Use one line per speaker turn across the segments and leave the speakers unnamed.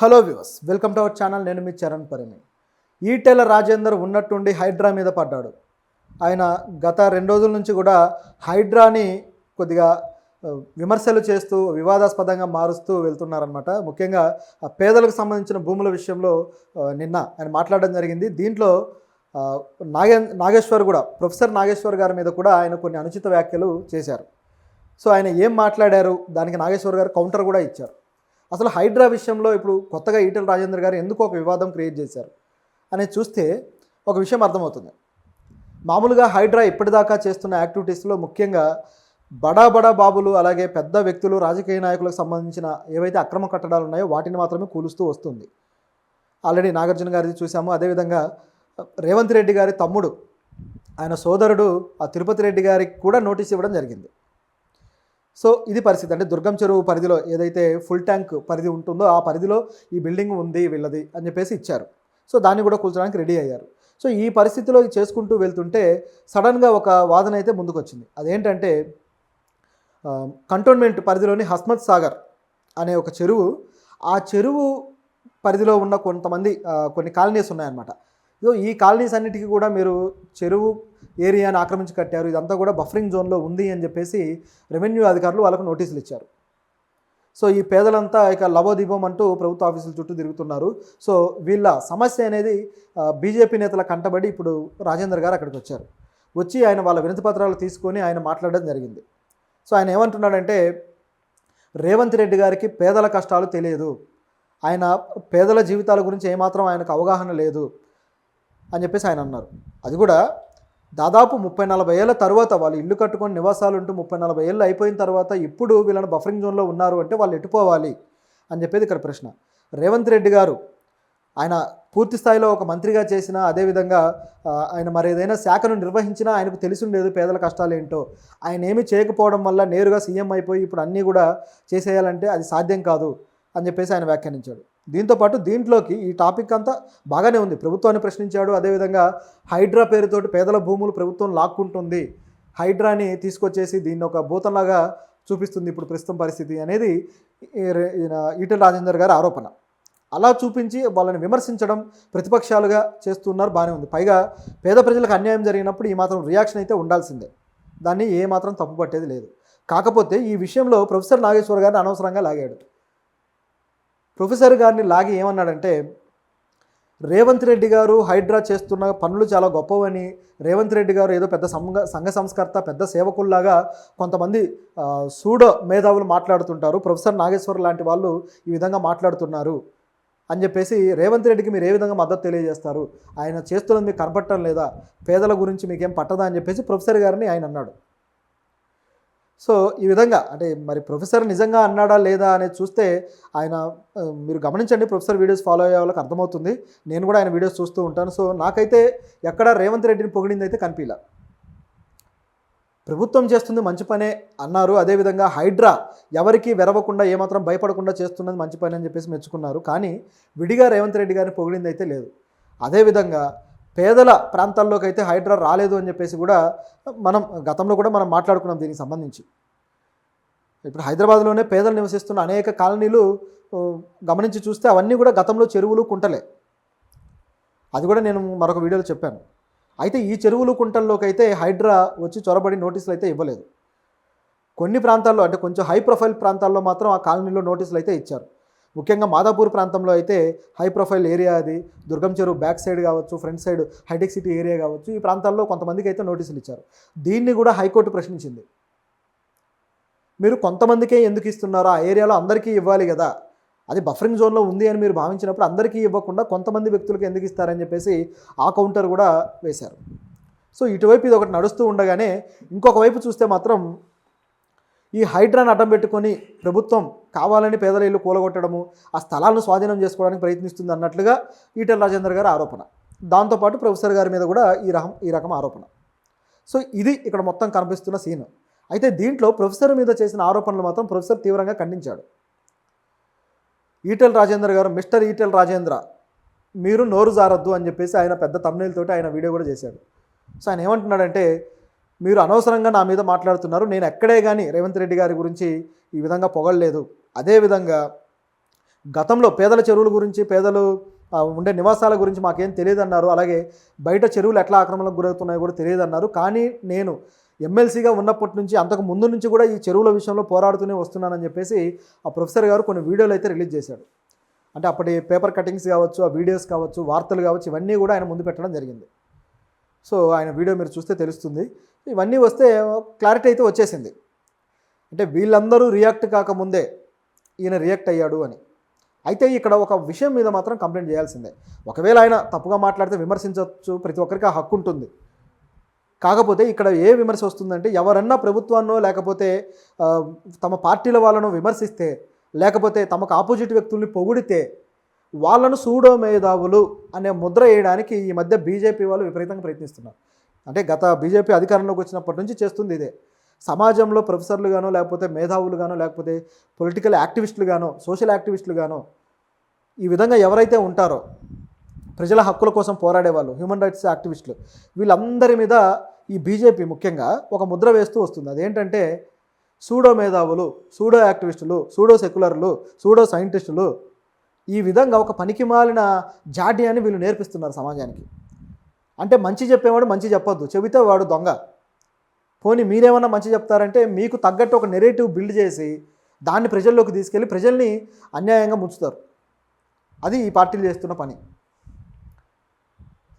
Hello viewers, welcome to our channel. నేను మీ చరణ్ పరిమి. ఈటెల రాజేందర్ ఉన్నట్టుండి హైడ్రా మీద పడ్డాడు. ఆయన గత 2 రోజుల నుంచి కూడా హైడ్రాని కొద్దిగా విమర్శలు చేస్తూ వివాదాస్పదంగా మారుస్తూ వెళ్తున్నారనమాట. ముఖ్యంగా పేదలకు సంబంధించిన భూముల విషయంలో నిన్న ఆయన మాట్లాడడం జరిగింది. దీంట్లో నాగేశ్వర్ కూడా, ప్రొఫెసర్ నాగేశ్వర్ గారి మీద కూడా ఆయన కొన్ని అనుచిత వ్యాఖ్యలు చేశారు. సో ఆయన ఏం మాట్లాడారు, దానికి నాగేశ్వర్ గారు కౌంటర్ కూడా ఇచ్చారు. అసలు హైడ్రా విషయంలో ఇప్పుడు కొత్తగా ఈటెల రాజేందర్ గారు ఎందుకు ఒక వివాదం క్రియేట్ చేశారు అనేది చూస్తే ఒక విషయం అర్థమవుతుంది. మామూలుగా హైడ్రా ఇప్పటిదాకా చేస్తున్న యాక్టివిటీస్లో ముఖ్యంగా బడా బాబులు, అలాగే పెద్ద వ్యక్తులు, రాజకీయ నాయకులకు సంబంధించిన ఏవైతే అక్రమ కట్టడాలు ఉన్నాయో వాటిని మాత్రమే కూలుస్తూ వస్తుంది. ఆల్రెడీ నాగార్జున గారిది చూసాము. అదేవిధంగా రేవంత్ రెడ్డి గారి తమ్ముడు, ఆయన సోదరుడు ఆ తిరుపతి రెడ్డి గారికి కూడా నోటీస్ ఇవ్వడం జరిగింది. సో ఇది పరిస్థితి. అంటే దుర్గం చెరువు పరిధిలో ఏదైతే ఫుల్ ట్యాంక్ పరిధి ఉంటుందో ఆ పరిధిలో ఈ బిల్డింగ్ ఉంది వీళ్ళది అని చెప్పేసి ఇచ్చారు. సో దాన్ని కూడా కూల్చడానికి రెడీ అయ్యారు. సో ఈ పరిస్థితిలో చేసుకుంటూ వెళ్తుంటే సడన్గా ఒక వాదన అయితే ముందుకు వచ్చింది. అదేంటంటే కంటోన్మెంట్ పరిధిలోని హస్మత్ సాగర్ అనే ఒక చెరువు, ఆ చెరువు పరిధిలో ఉన్న కొన్ని కాలనీస్ ఉన్నాయన్నమాట. సో ఈ కాలనీస్ అన్నిటికీ కూడా మీరు చెరువు ఏరియాని ఆక్రమించి కట్టారు, ఇదంతా కూడా బఫరింగ్ జోన్లో ఉంది అని చెప్పేసి రెవెన్యూ అధికారులు వాళ్ళకు నోటీసులు ఇచ్చారు. సో ఈ పేదలంతా ఇక లవోదీపం అంటూ ప్రభుత్వ ఆఫీసుల చుట్టూ తిరుగుతున్నారు. సో వీళ్ళ సమస్య అనేది బీజేపీ నేతల కంటబడి ఇప్పుడు రాజేందర్ గారు అక్కడికి వచ్చారు. వచ్చి ఆయన వాళ్ళ వినతి పత్రాలు తీసుకొని ఆయన మాట్లాడడం జరిగింది. సో ఆయన ఏమంటున్నాడంటే, రేవంత్ రెడ్డి గారికి పేదల కష్టాలు తెలియదు, ఆయన పేదల జీవితాల గురించి ఏమాత్రం ఆయనకు అవగాహన లేదు అని చెప్పేసి ఆయన అన్నారు. అది కూడా దాదాపు 30-40 ఏళ్ళ తర్వాత వాళ్ళు ఇల్లు కట్టుకొని నివాసాలు ఉంటూ 30-40 ఏళ్ళు అయిపోయిన తర్వాత ఇప్పుడు వీళ్ళని బఫరింగ్ జోన్లో ఉన్నారు అంటే వాళ్ళు ఎటుపోవాలి అని చెప్పేది ఇక్కడ ప్రశ్న. రేవంత్ రెడ్డి గారు ఆయన పూర్తి స్థాయిలో ఒక మంత్రిగా చేసినా, అదేవిధంగా ఆయన మరి ఏదైనా శాఖను నిర్వహించినా ఆయనకు తెలిసి ఉండేది పేదల కష్టాలు ఏంటో. ఆయన ఏమీ చేయకపోవడం వల్ల నేరుగా సీఎం అయిపోయి ఇప్పుడు అన్నీ కూడా చేసేయాలంటే అది సాధ్యం కాదు అని చెప్పేసి ఆయన వ్యాఖ్యానించాడు. దీంతోపాటు దీంట్లోకి ఈ టాపిక్ అంతా బాగానే ఉంది, ప్రభుత్వాన్ని ప్రశ్నించాడు. అదేవిధంగా హైడ్రా పేరుతోటి పేదల భూములు ప్రభుత్వం లాక్కుంటుంది, హైడ్రాని తీసుకొచ్చేసి దీన్ని ఒక భూతంలాగా చూపిస్తుంది ఇప్పుడు ప్రస్తుతం పరిస్థితి అనేది ఈటెల రాజేందర్ గారి ఆరోపణ. అలా చూపించి వాళ్ళని విమర్శించడం ప్రతిపక్షాలుగా చేస్తున్నారు, బాగానే ఉంది. పైగా పేద ప్రజలకు అన్యాయం జరిగినప్పుడు ఈ మాత్రం రియాక్షన్ అయితే ఉండాల్సిందే, దాన్ని ఏ మాత్రం తప్పు పట్టేది లేదు. కాకపోతే ఈ విషయంలో ప్రొఫెసర్ నాగేశ్వర్ గారిని అనవసరంగా లాగాడు. ప్రొఫెసర్ గారిని లాగి ఏమన్నాడంటే, రేవంత్ రెడ్డి గారు హైడ్రా చేస్తున్న పనులు చాలా గొప్పవని, రేవంత్ రెడ్డి గారు ఏదో పెద్ద సంఘ సంస్కర్త, పెద్ద సేవకుల్లాగా కొంతమంది సూడో మేధావులు మాట్లాడుతుంటారు, ప్రొఫెసర్ నాగేశ్వర్ లాంటి వాళ్ళు ఈ విధంగా మాట్లాడుతున్నారు అని చెప్పేసి, రేవంత్ రెడ్డికి మీరు ఏ విధంగా మద్దతు తెలియజేస్తారు, ఆయన చేస్తున్నది మీకు కనపడటం లేదా, పేదల గురించి మీకేం పట్టదా అని చెప్పేసి ప్రొఫెసర్ గారిని ఆయన అన్నాడు. సో ఈ విధంగా అంటే మరి ప్రొఫెసర్ నిజంగా అన్నాడా లేదా అనేది చూస్తే ఆయన, మీరు గమనించండి, ప్రొఫెసర్ వీడియోస్ ఫాలో అయ్యే వాళ్ళకి అర్థమవుతుంది. నేను కూడా ఆయన వీడియోస్ చూస్తూ ఉంటాను. సో నాకైతే ఎక్కడ రేవంత్ రెడ్డిని పొగిడింది అయితే కనిపించలే. ప్రభుత్వం చేస్తుంది మంచి పనే అన్నారు. అదేవిధంగా హైడ్రా ఎవరికి వెరవకుండా ఏమాత్రం భయపడకుండా చేస్తున్నది మంచి పని అని చెప్పేసి మెచ్చుకున్నారు. కానీ విడిగా రేవంత్ రెడ్డి గారిని పొగిడింది అయితే లేదు. అదేవిధంగా పేదల ప్రాంతాల్లోకి అయితే హైడ్రా రాలేదు అని చెప్పేసి కూడా మనం గతంలో కూడా మనం మాట్లాడుకున్నాం దీనికి సంబంధించి. ఇప్పుడు హైదరాబాద్లోనే పేదలు నివసిస్తున్న అనేక కాలనీలు గమనించి చూస్తే అవన్నీ కూడా గతంలో చెరువులు, కుంటలే. అది కూడా నేను మరొక వీడియోలో చెప్పాను. అయితే ఈ చెరువులు, కుంటల్లోకి అయితే హైడ్రా వచ్చి చొరబడి నోటీసులు అయితే ఇవ్వలేదు. కొన్ని ప్రాంతాల్లో, అంటే కొంచెం హై ప్రొఫైల్ ప్రాంతాల్లో మాత్రం ఆ కాలనీలో నోటీసులు అయితే ఇచ్చారు. ముఖ్యంగా మాదాపూర్ ప్రాంతంలో అయితే హై ప్రొఫైల్ ఏరియా, అది దుర్గం చెరువు బ్యాక్ సైడ్ కావచ్చు, ఫ్రంట్ సైడ్ హైటెక్ సిటీ ఏరియా కావచ్చు, ఈ ప్రాంతాల్లో కొంతమందికి అయితే నోటీసులు ఇచ్చారు. దీన్ని కూడా హైకోర్టు ప్రశ్నించింది. మీరు కొంతమందికే ఎందుకు ఇస్తున్నారో, ఆ ఏరియాలో అందరికీ ఇవ్వాలి కదా, అది బఫరింగ్ జోన్లో ఉంది అని మీరు భావించినప్పుడు అందరికీ ఇవ్వకుండా కొంతమంది వ్యక్తులకు ఎందుకు ఇస్తారని చెప్పేసి ఆ కౌంటర్ కూడా వేశారు. సో ఇటువైపు ఇది ఒకటి నడుస్తూ ఉండగానే ఇంకొక వైపు చూస్తే మాత్రం ఈ హైడ్రాని అడ్డం పెట్టుకొని ప్రభుత్వం కావాలని పేదల ఇల్లు కూలగొట్టడము, ఆ స్థలాలను స్వాధీనం చేసుకోవడానికి ప్రయత్నిస్తుంది అన్నట్లుగా ఈటెల రాజేందర్ గారి ఆరోపణ. దాంతోపాటు ప్రొఫెసర్ గారి మీద కూడా ఈ రకం ఆరోపణ. సో ఇది ఇక్కడ మొత్తం కనిపిస్తున్న సీన్. అయితే దీంట్లో ప్రొఫెసర్ మీద చేసిన ఆరోపణలు మాత్రం ప్రొఫెసర్ తీవ్రంగా ఖండించాడు. ఈటెల రాజేందర్ గారు, మిస్టర్ ఈటెల రాజేంద్ర, మీరు నోరు జారొద్దు అని చెప్పేసి ఆయన పెద్ద థంబ్నెయిల్ తోటి ఆయన వీడియో కూడా చేశాడు. సో ఆయన ఏమంటున్నాడంటే, మీరు అనవసరంగా నా మీద మాట్లాడుతున్నారు, నేను ఎక్కడే కానీ రేవంత్ రెడ్డి గారి గురించి ఈ విధంగా పొగడలేదు, అదేవిధంగా గతంలో పేదల చెరువుల గురించి, పేదలు ఉండే నివాసాల గురించి మాకేం తెలియదన్నారు. అలాగే బయట చెరువులు ఎట్లా ఆక్రమణకు గురవుతున్నాయో కూడా తెలియదన్నారు. కానీ నేను ఎమ్మెల్సీగా ఉన్నప్పటి నుంచి, అంతకు ముందు నుంచి కూడా ఈ చెరువుల విషయంలో పోరాడుతూనే వస్తున్నానని చెప్పేసి ఆ ప్రొఫెసర్ గారు కొన్ని వీడియోలు అయితే రిలీజ్ చేశాడు. అంటే అప్పటి పేపర్ కటింగ్స్ కావచ్చు, ఆ వీడియోస్ కావచ్చు, వార్తలు కావచ్చు, ఇవన్నీ కూడా ఆయన ముందు పెట్టడం జరిగింది. సో ఆయన వీడియో మీరు చూస్తే తెలుస్తుంది. ఇవన్నీ వస్తే క్లారిటీ అయితే వచ్చేసింది. అంటే వీళ్ళందరూ రియాక్ట్ కాకముందే ఈయన రియాక్ట్ అయ్యాడు అని. అయితే ఇక్కడ ఒక విషయం మీద మాత్రం కంప్లైంట్ చేయాల్సిందే. ఒకవేళ ఆయన తప్పుగా మాట్లాడితే విమర్శించవచ్చు, ప్రతి ఒక్కరికి ఆ హక్కు ఉంటుంది. కాకపోతే ఇక్కడ ఏ విమర్శ వస్తుందంటే, ఎవరన్నా ప్రభుత్వాన్నో లేకపోతే తమ పార్టీల వాళ్ళను విమర్శిస్తే, లేకపోతే తమకు ఆపోజిట్ వ్యక్తుల్ని పొగిడితే వాళ్ళను సూడో మేధావులు అనే ముద్ర వేయడానికి ఈ మధ్య బీజేపీ వాళ్ళు విపరీతంగా ప్రయత్నిస్తున్నారు. అంటే గత బీజేపీ అధికారంలోకి వచ్చినప్పటి నుంచి చేస్తుంది ఇదే. సమాజంలో ప్రొఫెసర్లు గానో, లేకపోతే మేధావులు గానో, లేకపోతే పొలిటికల్ యాక్టివిస్టులు గానో, సోషల్ యాక్టివిస్టులు గానో, ఈ విధంగా ఎవరైతే ఉంటారో ప్రజల హక్కుల కోసం పోరాడేవాళ్ళు, హ్యూమన్ రైట్స్ యాక్టివిస్టులు, వీళ్ళందరి మీద ఈ బీజేపీ ముఖ్యంగా ఒక ముద్ర వేస్తూ వస్తుంది. అదేంటంటే సూడో మేధావులు, సూడో యాక్టివిస్టులు, సూడో సెక్యులర్లు, సూడో సైంటిస్టులు, ఈ విధంగా ఒక పనికిమాలిన జాడ్యాన్ని వీళ్ళు నేర్పిస్తున్నారు సమాజానికి. అంటే మంచి చెప్పేవాడు మంచి చెప్పొద్దు, చెబితే వాడు దొంగ. పోనీ మీరేమన్నా మంచి చెప్తారంటే మీకు తగ్గట్టు ఒక నెరేటివ్ బిల్డ్ చేసి దాన్ని ప్రజల్లోకి తీసుకెళ్ళి ప్రజల్ని అన్యాయంగా ముంచుతారు. అది ఈ పార్టీలు చేస్తున్న పని.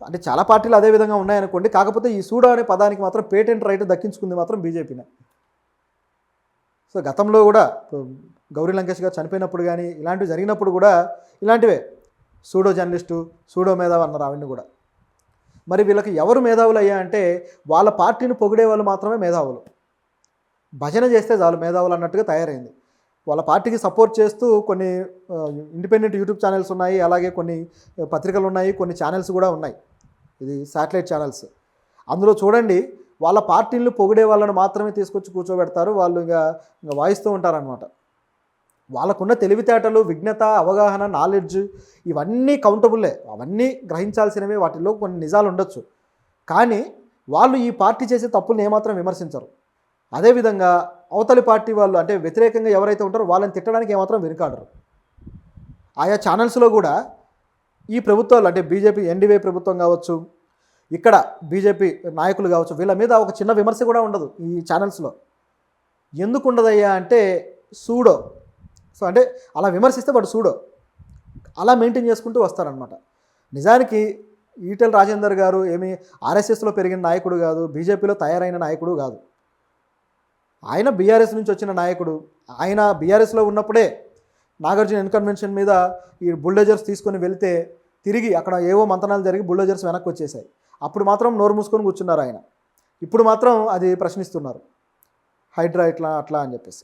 అంటే చాలా పార్టీలు అదే విధంగా ఉన్నాయనుకోండి. కాకపోతే ఈ సూడో అనే పదానికి మాత్రం పేటెంట్ రైట్ దక్కించుకుంది మాత్రం బీజేపీనే. సో గతంలో కూడా గౌరీ లంకేష్ గారు చనిపోయినప్పుడు కానీ, ఇలాంటివి జరిగినప్పుడు కూడా ఇలాంటివే సూడో జర్నలిస్టు, సూడో మేధావి అన్నారు అవన్నీ కూడా. మరి వీళ్ళకి ఎవరు మేధావులు అయ్యా అంటే వాళ్ళ పార్టీని పొగిడే వాళ్ళు మాత్రమే మేధావులు. భజన చేస్తే చాలు మేధావులు అన్నట్టుగా తయారైంది. వాళ్ళ పార్టీకి సపోర్ట్ చేస్తూ కొన్ని ఇండిపెండెంట్ యూట్యూబ్ ఛానల్స్ ఉన్నాయి, అలాగే కొన్ని పత్రికలు ఉన్నాయి, కొన్ని ఛానల్స్ కూడా ఉన్నాయి, ఇది శాటిలైట్ ఛానల్స్. అందులో చూడండి, వాళ్ళ పార్టీలను పొగిడే వాళ్ళని మాత్రమే తీసుకొచ్చి కూర్చోబెడతారు. వాళ్ళు ఇంకా వాయిస్తూ ఉంటారనమాట. వాళ్ళకున్న తెలివితేటలు, విజ్ఞత, అవగాహన, నాలెడ్జ్ ఇవన్నీ కౌంటబుల్లే, అవన్నీ గ్రహించాల్సినవే. వాటిలో కొన్ని నిజాలు ఉండొచ్చు, కానీ వాళ్ళు ఈ పార్టీ చేసే తప్పులను ఏమాత్రం విమర్శించరు. అదేవిధంగా అవతలి పార్టీ వాళ్ళు, అంటే వ్యతిరేకంగా ఎవరైతే ఉంటారో వాళ్ళని తిట్టడానికి ఏమాత్రం వెనుకాడరు. ఆయా ఛానల్స్లో కూడా ఈ ప్రభుత్వాలు, అంటే బీజేపీ ఎన్డీఏ ప్రభుత్వం కావచ్చు, ఇక్కడ బీజేపీ నాయకులు కావచ్చు, వీళ్ళ మీద ఒక చిన్న విమర్శ కూడా ఉండదు ఈ ఛానల్స్లో. ఎందుకు ఉండదయ్యా అంటే సూడో. సో అంటే అలా విమర్శిస్తే వాడు సూడో, అలా మెయింటైన్ చేసుకుంటూ వస్తారనమాట. నిజానికి ఈటెల రాజేందర్ గారు ఏమి ఆర్ఎస్ఎస్లో పెరిగిన నాయకుడు కాదు, బీజేపీలో తయారైన నాయకుడు కాదు. ఆయన బీఆర్ఎస్ నుంచి వచ్చిన నాయకుడు. ఆయన బీఆర్ఎస్లో ఉన్నప్పుడే నాగార్జున కన్వెన్షన్ మీద ఈ బుల్డోజర్స్ తీసుకొని వెళ్తే తిరిగి అక్కడ ఏవో మంతనాలు జరిగి బుల్డోజర్స్ వెనక్కి వచ్చేసాయి. అప్పుడు మాత్రం నోరు మూసుకొని కూర్చున్నారు ఆయన. ఇప్పుడు మాత్రం అది ప్రశ్నిస్తున్నారు, హైడ్రా ఇట్లా అట్లా అని చెప్పేసి.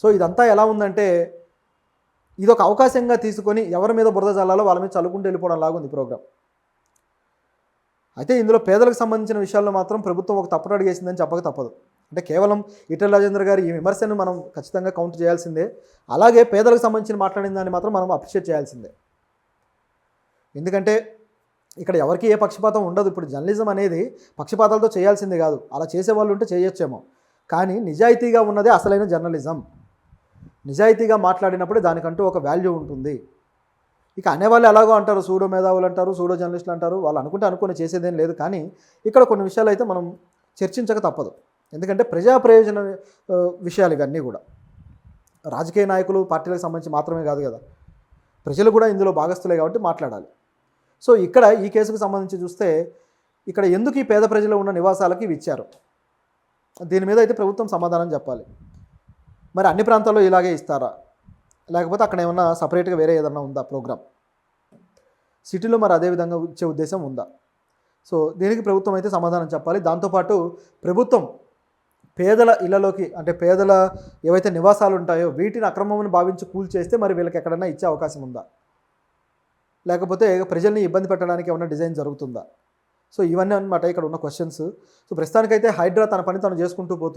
సో ఇదంతా ఎలా ఉందంటే ఇదొక అవకాశంగా తీసుకొని ఎవరి మీద బురద జల్లాలో వాళ్ళ మీద చల్లుకుంటూ వెళ్ళిపోవడం లాగా ఉంది ప్రోగ్రాం. అయితే ఇందులో పేదలకు సంబంధించిన విషయాల్లో మాత్రం ప్రభుత్వం ఒక తప్పుడు అడిగేసిందని చెప్పక తప్పదు. అంటే కేవలం ఈటెల రాజేందర్ గారి ఈ విమర్శను మనం ఖచ్చితంగా కౌంటర్ చేయాల్సిందే. అలాగే పేదలకు సంబంధించిన మాట్లాడిన దాన్ని మాత్రం మనం అప్రిషియేట్ చేయాల్సిందే. ఎందుకంటే ఇక్కడ ఎవరికి ఏ పక్షపాతం ఉండదు. ఇప్పుడు జర్నలిజం అనేది పక్షపాతాలతో చేయాల్సిందే కాదు, అలా చేసేవాళ్ళు ఉంటే చేయొచ్చేమో, కానీ నిజాయితీగా ఉన్నదే అసలైన జర్నలిజం. నిజాయితీగా మాట్లాడినప్పుడే దానికంటూ ఒక వాల్యూ ఉంటుంది. ఇక అనేవాళ్ళు ఎలాగో అంటారు, సూడో మేధావులు అంటారు, సూడో జర్నలిస్టులు అంటారు, వాళ్ళు అనుకుని చేసేదేం లేదు. కానీ ఇక్కడ కొన్ని విషయాలు అయితే మనం చర్చించక తప్పదు. ఎందుకంటే ప్రజా ప్రయోజన విషయాలు ఇవన్నీ కూడా. రాజకీయ నాయకులు, పార్టీలకు సంబంధించి మాత్రమే కాదు కదా, ప్రజలు కూడా ఇందులో భాగస్తులే కాబట్టి మాట్లాడాలి. సో ఇక్కడ ఈ కేసుకు సంబంధించి చూస్తే ఇక్కడ ఎందుకు ఈ పేద ప్రజలు ఉన్న నివాసాలకి ఇవి ఇచ్చారు, దీని మీద అయితే ప్రభుత్వం సమాధానం చెప్పాలి. మరి అన్ని ప్రాంతాల్లో ఇలాగే ఇస్తారా, లేకపోతే అక్కడ ఏమన్నా సపరేట్గా వేరే ఏదన్నా ఉందా ప్రోగ్రామ్, సిటీలో మరి అదే విధంగా ఇచ్చే ఉద్దేశం ఉందా? సో దీనికి ప్రభుత్వం అయితే సమాధానం చెప్పాలి. దాంతోపాటు ప్రభుత్వం పేదల ఇళ్లలోకి, అంటే పేదల ఏవైతే నివాసాలు ఉంటాయో వీటిని అక్రమమని భావించి కూల్చేస్తే మరి వీళ్ళకి ఎక్కడన్నా ఇచ్చే అవకాశం ఉందా, లేకపోతే ప్రజల్ని ఇబ్బంది పెట్టడానికి ఏమైనా డిజైన్ జరుగుతుందా? సో ఇవన్నీ అన్నమాట ఇక్కడ ఉన్న క్వశ్చన్స్. సో ప్రస్తుతానికైతే హైడ్రా తన పని తను చేసుకుంటూ పోతుంది.